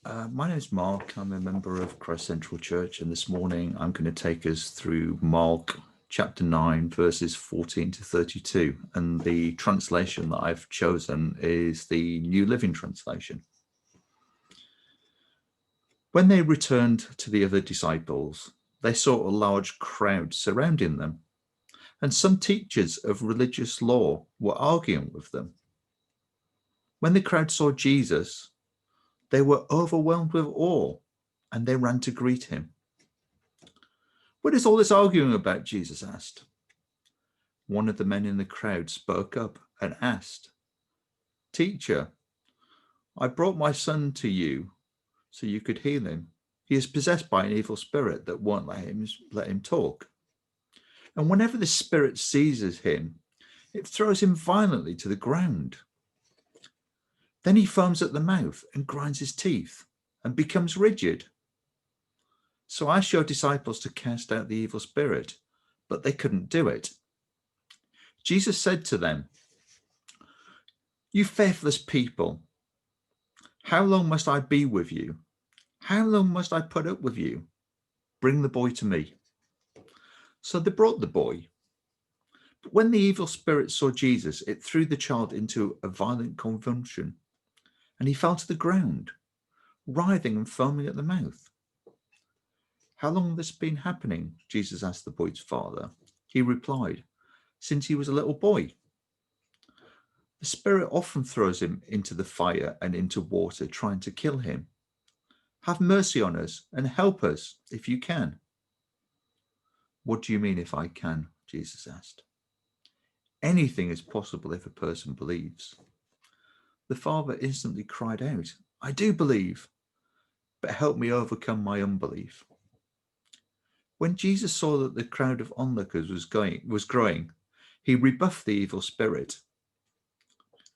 My name is Mark. I'm a member of Christ Central Church, and this morning I'm going to take us through Mark chapter 9, verses 14 to 32. And the translation that I've chosen is the New Living Translation. When they returned to the other disciples, they saw a large crowd surrounding them, and some teachers of religious law were arguing with them. When the crowd saw Jesus, they were overwhelmed with awe, and they ran to greet him. "What is all this arguing about?" Jesus asked. One of the men in the crowd spoke up and asked, "Teacher, I brought my son to you so you could heal him. He is possessed by an evil spirit that won't let him talk. And whenever the spirit seizes him, it throws him violently to the ground. Then he foams at the mouth and grinds his teeth and becomes rigid. So I asked your disciples to cast out the evil spirit, but they couldn't do it." Jesus said to them, "You faithless people, how long must I be with you? How long must I put up with you? Bring the boy to me." So they brought the boy. But when the evil spirit saw Jesus, it threw the child into a violent convulsion, and he fell to the ground, writhing and foaming at the mouth. "How long has this been happening?" Jesus asked the boy's father. He replied, "Since he was a little boy. The spirit often throws him into the fire and into water, trying to kill him. Have mercy on us and help us if you can." "What do you mean, if I can?" Jesus asked. "Anything is possible if a person believes." The father instantly cried out, "I do believe, but help me overcome my unbelief." When Jesus saw that the crowd of onlookers was growing, he rebuffed the evil spirit.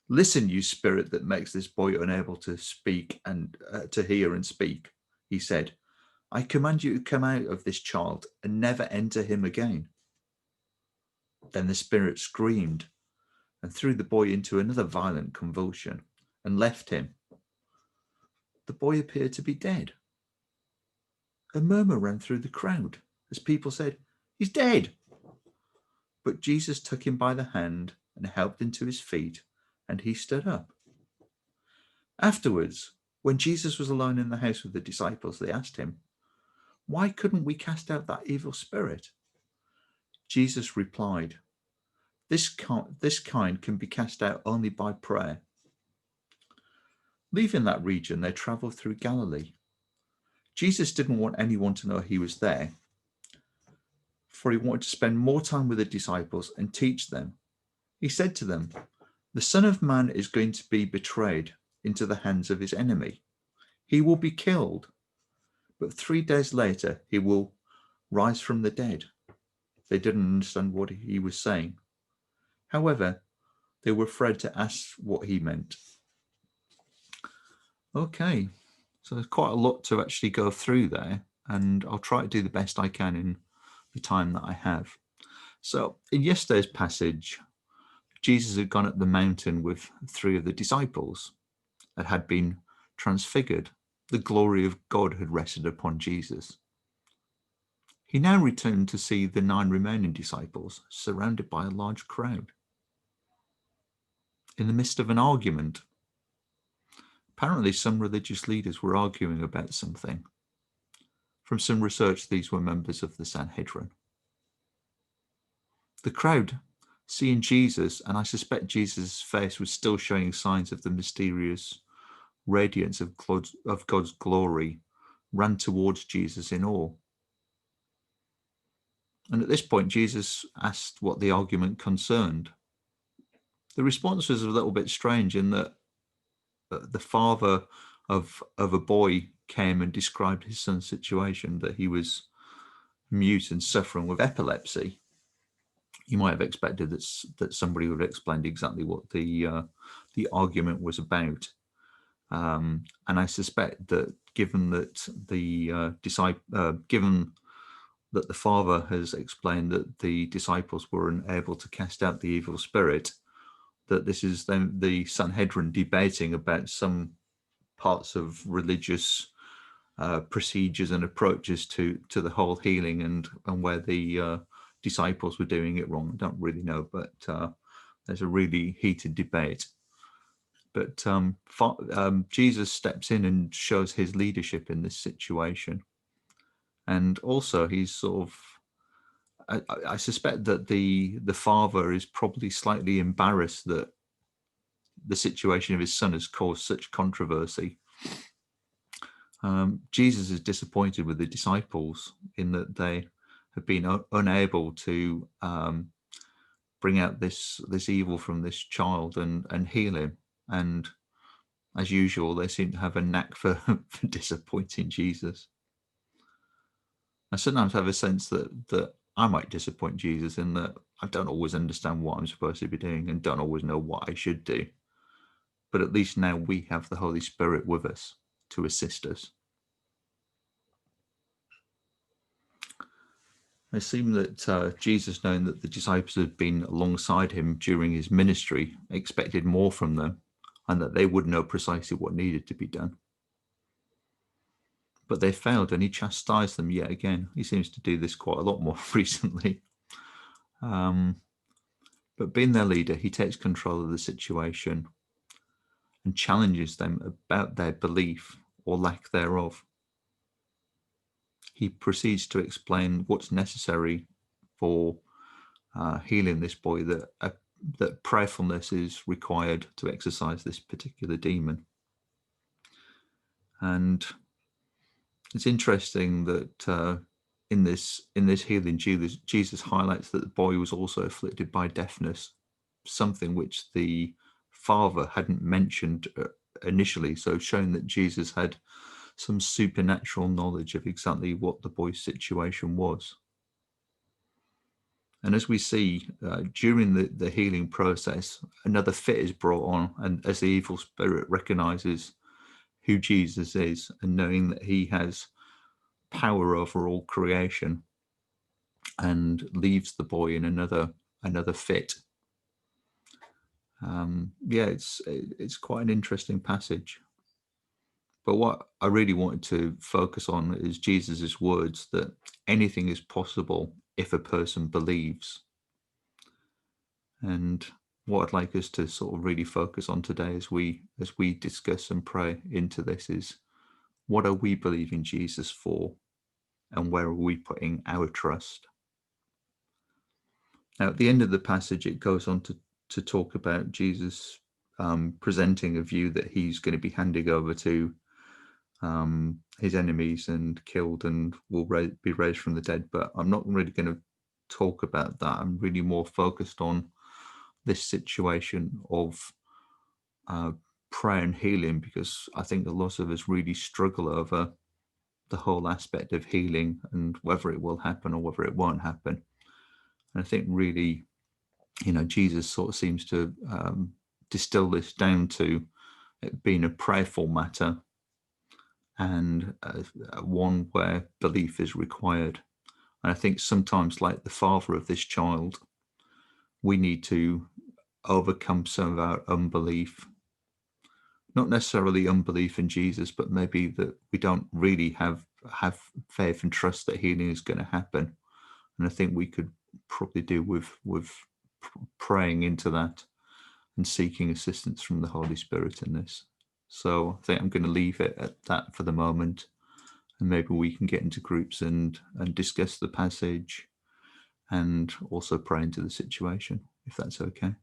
"Listen, you spirit that makes this boy unable to speak and to hear and speak," he said. "I command you to come out of this child and never enter him again." Then the spirit screamed and threw the boy into another violent convulsion and left him. The boy appeared to be dead. A murmur ran through the crowd as people said, "He's dead." But Jesus took him by the hand and helped him to his feet, and he stood up. Afterwards, when Jesus was alone in the house with the disciples, they asked him, "Why couldn't we cast out that evil spirit?" Jesus replied, This kind can be cast out only by prayer." Leaving that region, they traveled through Galilee. Jesus didn't want anyone to know he was there, for he wanted to spend more time with the disciples and teach them. He said to them, "The Son of Man is going to be betrayed into the hands of his enemy. He will be killed, but 3 days later he will rise from the dead." They didn't understand what he was saying. However, they were afraid to ask what he meant. Okay, so there's quite a lot to actually go through there, and I'll try to do the best I can in the time that I have. So in yesterday's passage, Jesus had gone up the mountain with 3 of the disciples and had been transfigured. The glory of God had rested upon Jesus. He now returned to see the 9 remaining disciples surrounded by a large crowd. In the midst of an argument, apparently some religious leaders were arguing about something. From some research, these were members of the Sanhedrin. The crowd, seeing Jesus, and I suspect Jesus' face was still showing signs of the mysterious radiance of God's glory, ran towards Jesus in awe. And at this point, Jesus asked what the argument concerned. The response was a little bit strange in that the father of a boy came and described his son's situation, that he was mute and suffering with epilepsy. You might have expected that somebody would have explained exactly what the argument was about. And I suspect that given that given that the father has explained that the disciples were unable to cast out the evil spirit, that this is then the Sanhedrin debating about some parts of religious procedures and approaches to the whole healing, and where the disciples were doing it wrong. I don't really know, but there's a really heated debate. But Jesus steps in and shows his leadership in this situation. And also he's sort of, I suspect that the father is probably slightly embarrassed that the situation of his son has caused such controversy. Jesus is disappointed with the disciples in that they have been unable to bring out this evil from this child and heal him. And as usual, they seem to have a knack for disappointing Jesus. I sometimes have a sense that I might disappoint Jesus in that I don't always understand what I'm supposed to be doing and don't always know what I should do. But at least now we have the Holy Spirit with us to assist us. It seemed that Jesus, knowing that the disciples had been alongside him during his ministry, expected more from them and that they would know precisely what needed to be done. But they failed, and he chastised them yet again. He seems to do this quite a lot more recently. But being their leader, he takes control of the situation and challenges them about their belief or lack thereof. He proceeds to explain what's necessary for healing this boy, that prayerfulness is required to exorcise this particular demon. And it's interesting that in this healing, Jesus highlights that the boy was also afflicted by deafness, something which the father hadn't mentioned initially. So showing that Jesus had some supernatural knowledge of exactly what the boy's situation was. And as we see during the healing process, another fit is brought on, and as the evil spirit recognizes who Jesus is and knowing that he has power over all creation, and leaves the boy in another fit. It's quite an interesting passage. But what I really wanted to focus on is Jesus's words that anything is possible if a person believes. And what I'd like us to sort of really focus on today as we discuss and pray into this is, what are we believing Jesus for, and where are we putting our trust? Now, at the end of the passage, it goes on to talk about Jesus presenting a view that he's going to be handing over to his enemies and killed and will be raised from the dead. But I'm not really going to talk about that. I'm really more focused on this situation of prayer and healing, because I think a lot of us really struggle over the whole aspect of healing and whether it will happen or whether it won't happen. And I think really, Jesus sort of seems to distill this down to it being a prayerful matter, and one where belief is required. And I think sometimes, like the father of this child, we need to overcome some of our unbelief, not necessarily unbelief in Jesus, but maybe that we don't really have faith and trust that healing is going to happen. And I think we could probably do with praying into that and seeking assistance from the Holy Spirit in this. So I think I'm going to leave it at that for the moment, and maybe we can get into groups and discuss the passage and also pray into the situation, if that's okay.